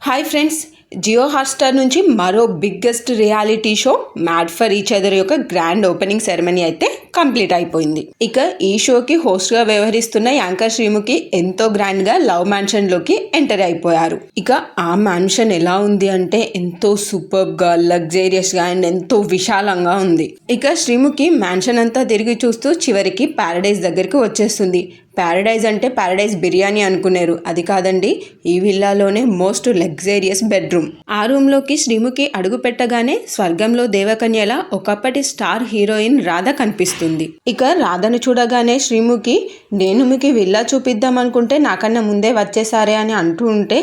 Hi friends, Jio Hotstar నుంచి మరో biggest reality show mad for each other యొక్క grand opening ceremony అయితే complete అయిపోయింది. ఇక ఈ షోకి హోస్ట్గా వ్యవహరిస్తున్న యాంకర్ శ్రీముఖి ఎంతో గ్రాండ్గా లవ్ మ్యాన్షన్లోకి ఎంటర్ అయిపోయారు. ఇక ఆ మ్యాన్షన్ ఎలా ఉంది అంటే ఎంతో సూపర్గా, లగ్జరియస్గా అండ్ ఎంతో విశాలంగా ఉంది. ఇక శ్రీముఖి మ్యాన్షన్ అంతా తిరిగి చూస్తూ చివరికి ప్యారడైజ్ దగ్గరికి వచ్చేస్తుంది. ప్యారడైజ్ అంటే ప్యారడైజ్ బిర్యానీ అనుకున్నారు, అది కాదండి. ఈ విల్లాలోనే మోస్ట్ లగ్జరియస్ బెడ్రూమ్. ఆ రూమ్లోకి శ్రీముఖి అడుగు పెట్టగానే స్వర్గంలో దేవకన్యలా ఒకప్పటి స్టార్ హీరోయిన్ రాధ కనిపిస్తుంది. ఇక రాధను చూడగానే శ్రీముఖి, నేను మీకు విల్లా చూపిద్దాం అనుకుంటే నాకన్నా ముందే వచ్చేసారే అని అంటూ ఉంటే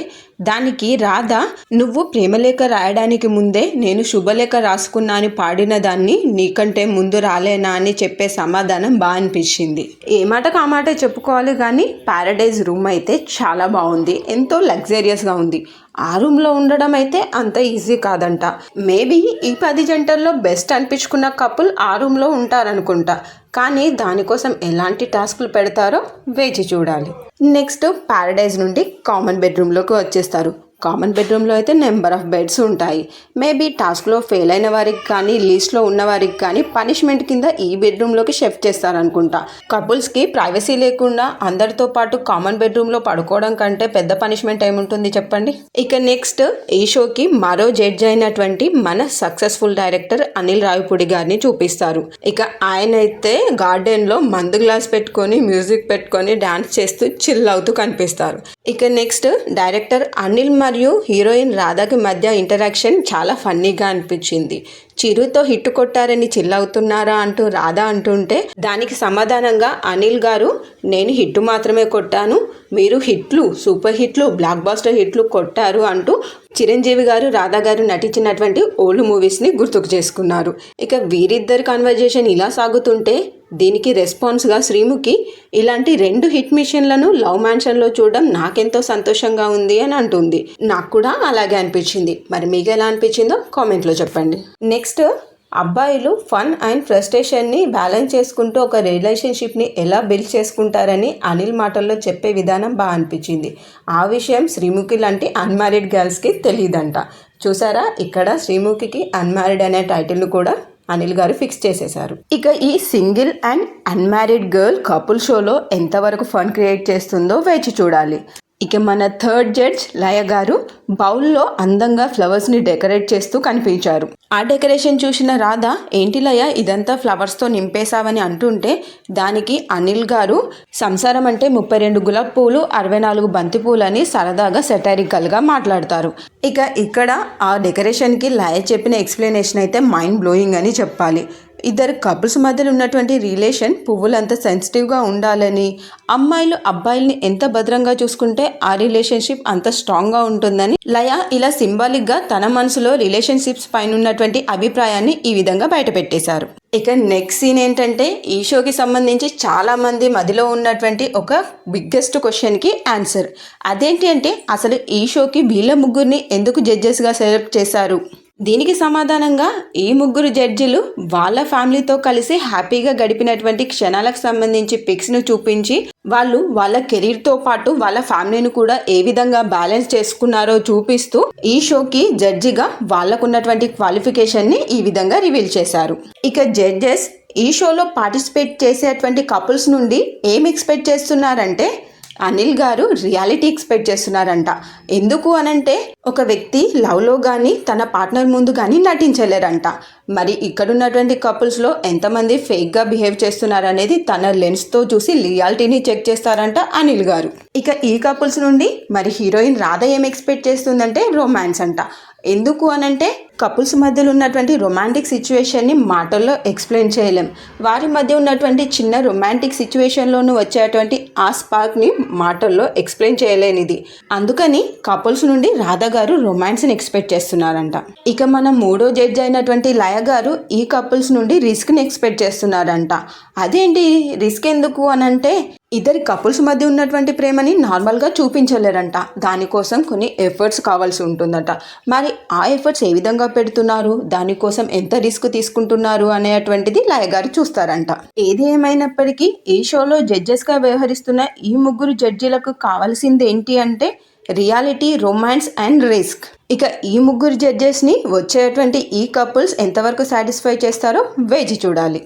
దానికి రాధ, నువ్వు ప్రేమలేఖ రాయడానికి ముందే నేను శుభలేఖ రాసుకున్నా అని పాడిన దాన్ని నీకంటే ముందు రాలేనా అని చెప్పే సమాధానం బాగా అనిపించింది. ఏ మాటకు ఆ మాటే చెప్పుకోవాలి కానీ ప్యారడైజ్ రూమ్ అయితే చాలా బాగుంది, ఎంతో లగ్జరియస్గా ఉంది. ఆ రూమ్లో ఉండడం అయితే అంత ఈజీ కాదంట. మేబీ ఈ 10 జంటల్లో బెస్ట్ అనిపించుకున్న కపుల్ ఆ రూమ్లో ఉంటారనుకుంటా. కానీ దానికోసం ఎలాంటి టాస్క్లు పెడతారో వేచి చూడాలి. నెక్స్ట్ ప్యారడైజ్ నుండి కామన్ బెడ్రూమ్లోకి వచ్చేస్తారు. కామన్ బెడ్రూమ్లో అయితే నెంబర్ ఆఫ్ బెడ్స్ ఉంటాయి. మేబీ టాస్క్లో ఫెయిల్ అయిన వారికి కానీ లిస్ట్లో ఉన్న వారికి కానీ పనిష్మెంట్ కింద ఈ బెడ్రూమ్లోకి షిఫ్ట్ చేస్తారనుకుంటా. కపుల్స్కి ప్రైవసీ లేకుండా అందరితో పాటు కామన్ బెడ్రూమ్లో పడుకోవడం కంటే పెద్ద పనిష్మెంట్ ఏముంటుంది చెప్పండి. ఇక నెక్స్ట్ ఈ షోకి మరో జడ్జ్ అయినటువంటి మన సక్సెస్ఫుల్ డైరెక్టర్ అనిల్ రావిపూడి గారిని చూపిస్తారు. ఇక ఆయన అయితే గార్డెన్లో మందు గ్లాస్ పెట్టుకొని మ్యూజిక్ పెట్టుకొని డాన్స్ చేస్తూ చిల్ అవుతూ కనిపిస్తారు. ఇక నెక్స్ట్ డైరెక్టర్ అనిల్ మరియు హీరోయిన్ రాధాకి మధ్య ఇంటరాక్షన్ చాలా ఫన్నీగా అనిపించింది. చిరుతో హిట్ కొట్టారని చిల్లవుతున్నారా అంటూ రాధా అంటుంటే దానికి సమాధానంగా అనిల్ గారు, నేను హిట్ మాత్రమే కొట్టాను, మీరు హిట్లు, సూపర్ హిట్లు, బ్లాక్ బాస్టర్ హిట్లు కొట్టారు అంటూ చిరంజీవి గారు రాధా గారు నటించినటువంటి ఓల్డ్ మూవీస్ని గుర్తుకు చేసుకున్నారు. ఇక వీరిద్దరి కన్వర్జేషన్ ఇలా సాగుతుంటే దీనికి రెస్పాన్స్గా శ్రీముఖి, ఇలాంటి 2 హిట్ మిషన్లను లవ్ మ్యాన్షన్లో చూడడం నాకెంతో సంతోషంగా ఉంది అని అంటుంది. నాకు కూడా అలాగే అనిపించింది. మరి మీకు ఎలా అనిపించిందో కామెంట్లో చెప్పండి. నెక్స్ట్ అబ్బాయిలు ఫన్ అండ్ ఫ్రస్ట్రేషన్ని బ్యాలెన్స్ చేసుకుంటూ ఒక రిలేషన్షిప్ని ఎలా బిల్డ్ చేసుకుంటారని అనిల్ మాటల్లో చెప్పే విధానం బాగా అనిపించింది. ఆ విషయం శ్రీముఖి లాంటి అన్మ్యారీడ్ గర్ల్స్కి తెలియదంట. చూసారా, ఇక్కడ శ్రీముఖికి అన్మ్యారీడ్ అనే టైటిల్ను కూడా అనిల్ గారు ఫిక్స్ చేసేశారు. ఇక ఈ single and unmarried girl couple షోలో ఎంతవరకు ఫన్ క్రియేట్ చేస్తుందో వేచి చూడాలి. ఇక మన థర్డ్ జడ్జ్ లయ గారు బౌల్లో అందంగా ఫ్లవర్స్ని డెకరేట్ చేస్తూ కనిపించారు. ఆ డెకరేషన్ చూసిన రాధ, ఏంటి లయ ఇదంతా ఫ్లవర్స్తో నింపేశావని అంటుంటే దానికి అనిల్ గారు, సంసారం అంటే 32 గులాబ్ పూలు, 64 బంతి పూలని సరదాగా సెటారికల్గా మాట్లాడతారు. ఇక ఇక్కడ ఆ డెకరేషన్కి లయ చెప్పిన ఎక్స్ప్లెనేషన్ అయితే మైండ్ బ్లోయింగ్ అని చెప్పాలి. ఇద్దరు కపుల్స్ మధ్యలో ఉన్నటువంటి రిలేషన్ పువ్వులంత సెన్సిటివ్గా ఉండాలని, అమ్మాయిలు అబ్బాయిల్ని ఎంత భద్రంగా చూసుకుంటే ఆ రిలేషన్షిప్ అంత స్ట్రాంగ్గా ఉంటుందని లయ ఇలా సింబాలిక్గా తన మనసులో రిలేషన్షిప్స్ పైన ఉన్నటువంటి అభిప్రాయాన్ని ఈ విధంగా బయటపెట్టేశారు. ఇక నెక్స్ట్ సీన్ ఏంటంటే ఈ షోకి సంబంధించి చాలామంది మధ్యలో ఉన్నటువంటి ఒక బిగ్గెస్ట్ క్వశ్చన్కి ఆన్సర్. అదేంటి అంటే అసలు ఈ షోకి వీళ్ళ ముగ్గురిని ఎందుకు జడ్జెస్గా సెలెక్ట్ చేశారు? దీనికి సమాధానంగా ఈ ముగ్గురు జడ్జిలు వాళ్ళ ఫ్యామిలీతో కలిసి హ్యాపీగా గడిపినటువంటి క్షణాలకు సంబంధించి పిక్స్ను చూపించి వాళ్ళు వాళ్ళ కెరీర్తో పాటు వాళ్ళ ఫ్యామిలీని కూడా ఏ విధంగా బ్యాలెన్స్ చేసుకున్నారో చూపిస్తూ ఈ షోకి జడ్జిగా వాళ్ళకున్నటువంటి క్వాలిఫికేషన్ని ఈ విధంగా రివీల్ చేశారు. ఇక జడ్జెస్ ఈ షోలో పార్టిసిపేట్ చేసేటువంటి కపుల్స్ నుండి ఏం ఎక్స్పెక్ట్ చేస్తున్నారంటే అనిల్ గారు రియాలిటీ ఎక్స్పెక్ట్ చేస్తున్నారంట. ఎందుకు అనంటే ఒక వ్యక్తి లవ్లో కానీ తన పార్ట్నర్ ముందు కానీ నటించలేరంట. మరి ఇక్కడున్నటువంటి కపుల్స్లో ఎంతమంది ఫేక్గా బిహేవ్ చేస్తున్నారనేది తన లెన్స్తో చూసి రియాలిటీని చెక్ చేస్తారంట అనిల్ గారు. ఇక ఈ కపుల్స్ నుండి మరి హీరోయిన్ రాధ ఏం ఎక్స్పెక్ట్ చేస్తుందంటే రొమాన్స్ అంట. ఎందుకు అనంటే కపుల్స్ మధ్యలో ఉన్నటువంటి రొమాంటిక్ సిచ్యువేషన్ని మాటల్లో ఎక్స్ప్లెయిన్ చేయలేం. వారి మధ్య ఉన్నటువంటి చిన్న రొమాంటిక్ సిచ్యువేషన్లోనూ వచ్చేటువంటి ఆ స్పార్క్ని మాటల్లో ఎక్స్ప్లెయిన్ చేయలేనిది. అందుకని కపుల్స్ నుండి రాధా గారు రొమాన్స్ని ఎక్స్పెక్ట్ చేస్తున్నారంట. ఇక మన మూడో జడ్జ్ అయినటువంటి లయ గారు ఈ కపుల్స్ నుండి రిస్క్ని ఎక్స్పెక్ట్ చేస్తున్నారంట. అదేంటి రిస్క్ ఎందుకు అనంటే ఇద్దరి కపుల్స్ మధ్య ఉన్నటువంటి ప్రేమని నార్మల్గా చూపించలేరంట. దానికోసం కొన్ని ఎఫర్ట్స్ కావాల్సి ఉంటుందట. మరి ఆ ఎఫర్ట్స్ ఏ విధంగా పెడుతున్నారు, దానికోసం ఎంత రిస్క్ తీసుకుంటున్నారు అనేటువంటిది లయ గారు చూస్తారంట. ఏది ఏమైనప్పటికీ ఈ షోలో జడ్జెస్గా వ్యవహరిస్తున్న ఈ ముగ్గురు జడ్జీలకు కావాల్సింది ఏంటి అంటే రియాలిటీ, రొమాన్స్ అండ్ రిస్క్. ఇక ఈ ముగ్గురు జడ్జెస్ని వచ్చేటువంటి ఈ కపుల్స్ ఎంతవరకు సాటిస్ఫై చేస్తారో వేచి చూడాలి.